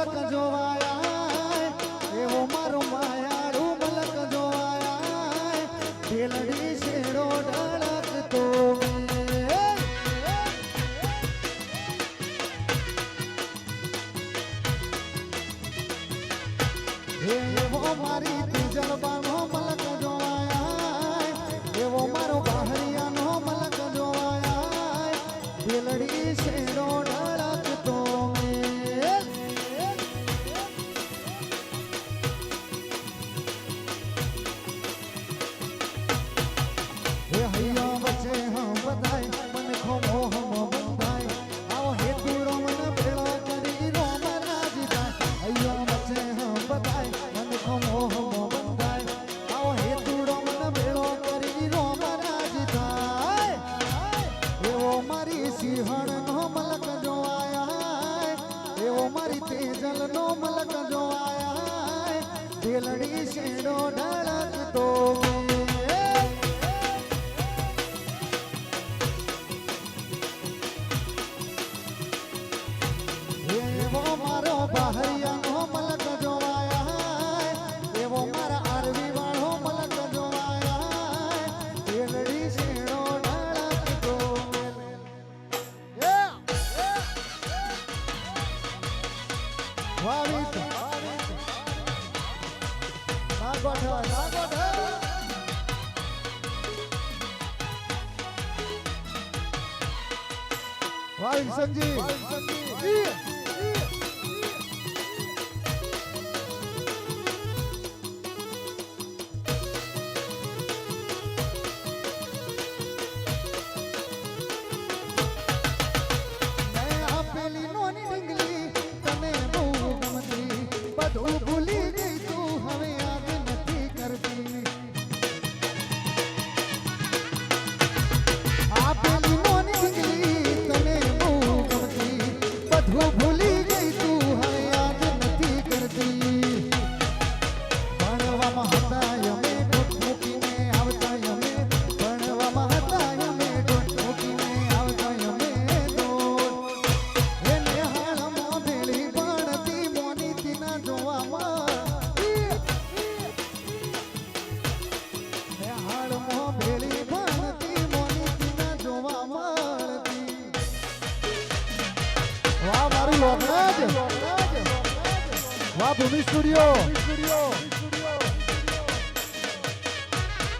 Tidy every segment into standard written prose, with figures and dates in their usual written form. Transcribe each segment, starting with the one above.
મલક જોવાયા એવો મારો માયાળું મલક જોવાયા ઢેલડી શેડો ઢળકતો એવો મારી તીજલબાનો મલક જોવાયા એવો મારો બહરિયાનો મલક જોવાયા ઢેલડી શેડો ઢળકતો સિંહણનો મલક જોવાયા એવો મારી તેજલનો મલક જોવાયા ઢેલડી શેડો ઢળકતો એવો મારો બહરિયાનો મલક જોવાયા એવો મારા આરવી વાળો મલક જોવાયા ઢેલડી શેડો સંજીવ આપેલી નોની ડીંગલી તને બહુ ગમતી બધું ભૂલી ગઈ તું હવે યાદ નથી કરતી આપેલી નોની ડીંગલી તને બહુ ગમતી બધું ભૂલી ગઈ તું હવે યાદ નથી કરતી ભણવામાં હતા અમે ડોટ મૂકીને આવતા અમે ભણવામાં હતા અમે ડોટ મૂકીને આવતા અમે એને હાલમાં ભેળી ભણતી મોનીથી ના જોવામાં હાલમાં ભેળી ભણતી મોનીથી ના જોવા મળતી વાહ મારું લોકરાજ વાહ ભૂમિ સ્ટુડિયો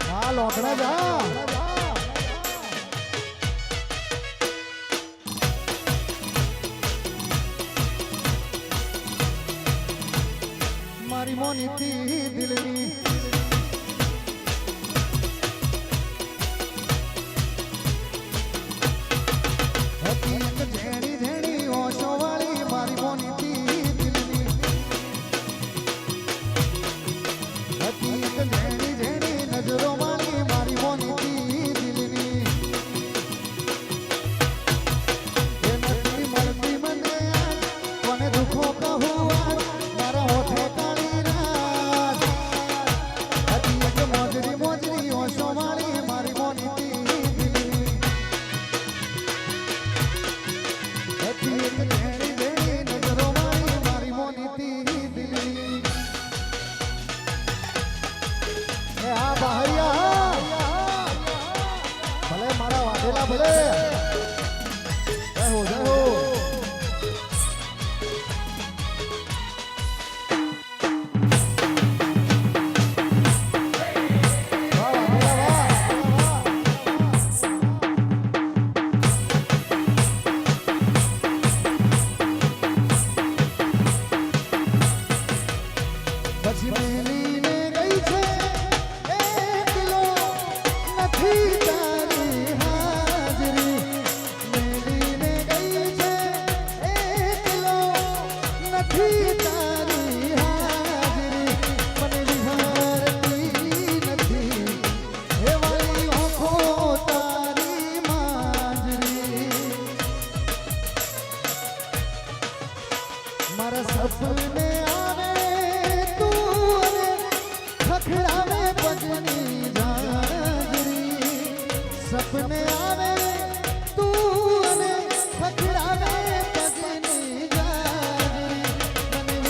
હા લોકરાજ હા મારી મોનીથી દિલની હતી એક ઝેણી ઝેણી ઓશો વાળી મારી મોનીથી દિલની હતી એક ઝેણી ઝેણી નજરો વાળી મારી મોનીથી દિલની એ નથી મળતી મને કોને દુખો કહું મારા હોઠે કાળી રાત હતી એક મોજરી મોજરી ઓશો વાળી મારી મોનીથી દિલની હતી એક ઝેણી ઝેણી નજરો વાળી મારી મોનીથી દિલની એ આ બહરિયા ભલે મારા વાઢેલા ભલે જય હો જય હો પછી મેલીને ગઈ છે એકલો નથી તારી હાજરી મેલીને ગઈ છે એકલો નથી તારી હાજરી મને વિહારતી નથી એ વાલી આંખો તારી માંજરી મારા સપને આવે ખખડાવે પગની જાજરી સપને આવે તું અને ખખડાવે પગની જાજરી મને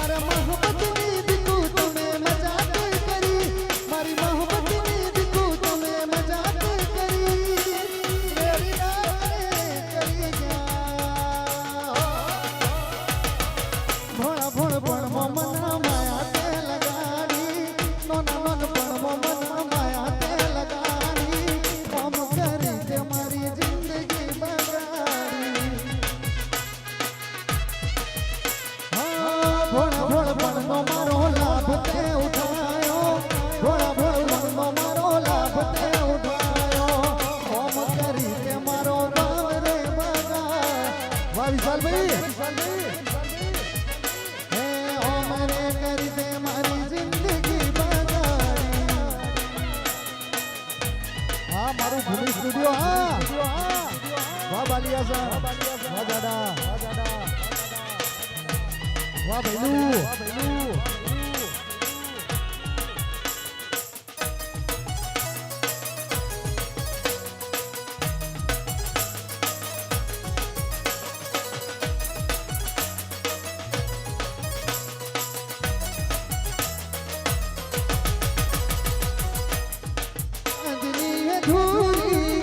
મારા મોહબ્બતની દીકુ તમે મજાક કરી મારી મોહબ્બતની દીકુ તમે મજાક કરી મેરી નારે કરી ગયા ભોળા ભોળ પણ મોમના માયા તે લગાડી નોના નોન પણ મોમના માયા તે લગાડી ઓમ કરી તે મારી જિંદગી બગાડી ભોળા ભોળ મનનો મારો લાભ તે ઉઠાયો ભોળા ભોળ મનનો મારો લાભ તે ઉઠાયો ઓમ કરી તે મારો ગામ રે બગા વિશાલભાઈ હે ઓમ રે કરી તે મારી જિંદગી બગાડી હા મારું ભૂમિ સ્ટુડિયો હા વાહ બાલિયા સાહેબ વાહ દાદા વાહ ભૈલું આજની અધૂરી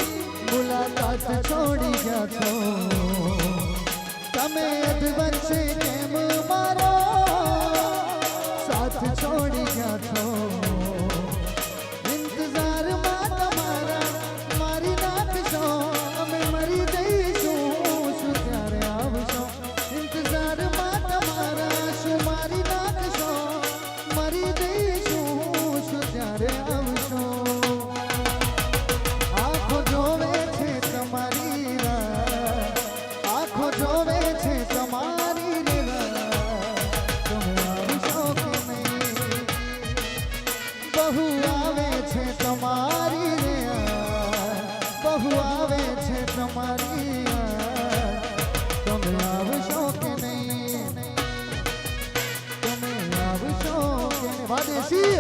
મુલાકાત છોડી ગયા છો તમે અધવંશે કેમ મારો સાથ છોડી ગયા છો ઇંતજારમાં તમારા મારી નાખશો અમે મરી જઈશું શું ત્યારે આવશો ઇંતજારમાં તમારા શું મારી નાખશો મરી જઈશું શું ત્યારે આવશો આંખો જોવે છે તમારી રાહ આંખો જોવે છે તમારી રાહ તમે આવશો કે નહીં બહુ આવે છે તમારી બહુ આવે છે તમારી તમે આવશો કે નહીં તમે આવશો કે નહીં વાદેશી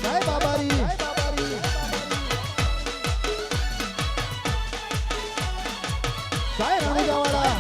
જય બાબારી જય રણુજાવાળા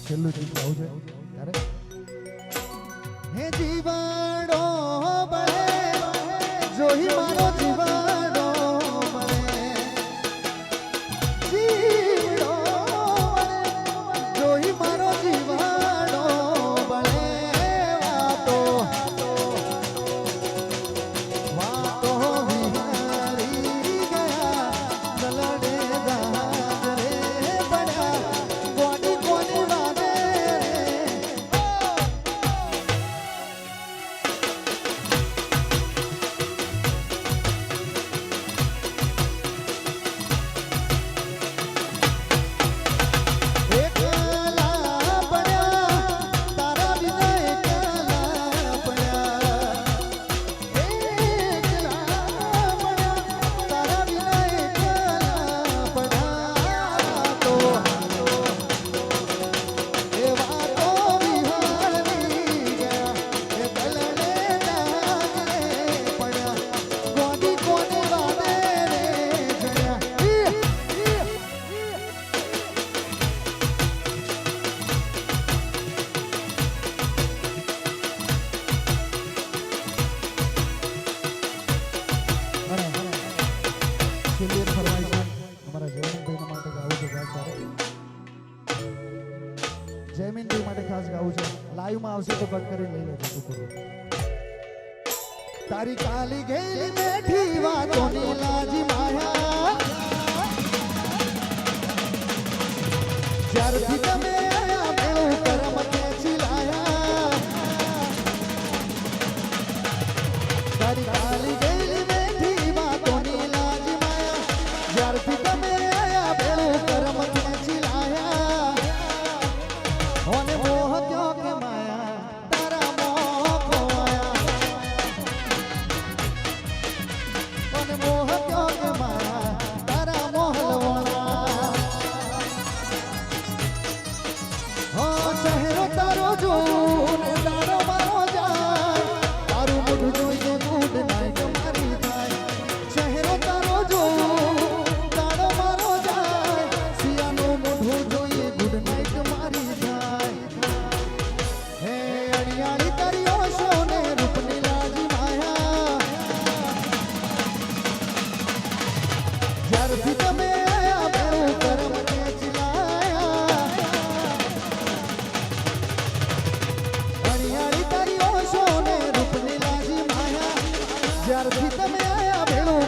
છેલ્લું ગીત ગાવું છે ત્યારે હે જીવાડો બળે જોઈ મારો જીવાડો બળે જીવડો બળે જોઈ મારો જીવાડો બળે વાતો વાતો વિહારી ગયા દલડે દાદરે પડ્યા કોની કોની વાગે જયમીનભાઈ માટે ખાસ ગાવું છે. લાઈવમાં આવશે તો કટ કરી લઈ લેજો ટુકડું. તારી કાલી ગેલી બેઠી વાતોની લાજી માયા જ્યારથી તમે આયા મેળું કરમ ખેંચી લાયા. તારી કાલી ગેલી બેઠી વાતોની લાજી માયા જ્યારથી તમે આયા મેળું કરમ ખેંચી લાયા. ઓને મોહ ક્યો કે માયા તારા મોહ ખોવાયા. ઓને મોહ ક્યો કે માયા તારા મોહ લવાયા. હો ચહેરો તારો જોઉં ને તારો મારો જાય તારું મોઢું જોઈએ ગુડ નાઈટ મારી થાય. ચહેરો તારો જોઉં તારો મારો જાય સિયાનું મોઢું જોઈએ ગુડ નાઈટ મારી થાય. હે અડિયાળી તારી ઓશો ને રૂપની લાજી માયા જ્યારથી તમે આયા મેળું કરમ ખેંચી લાયા. અડિયાળી તારી ઓશો ને રૂપની લાજી માયા જ્યારથી તમે આયા મેળું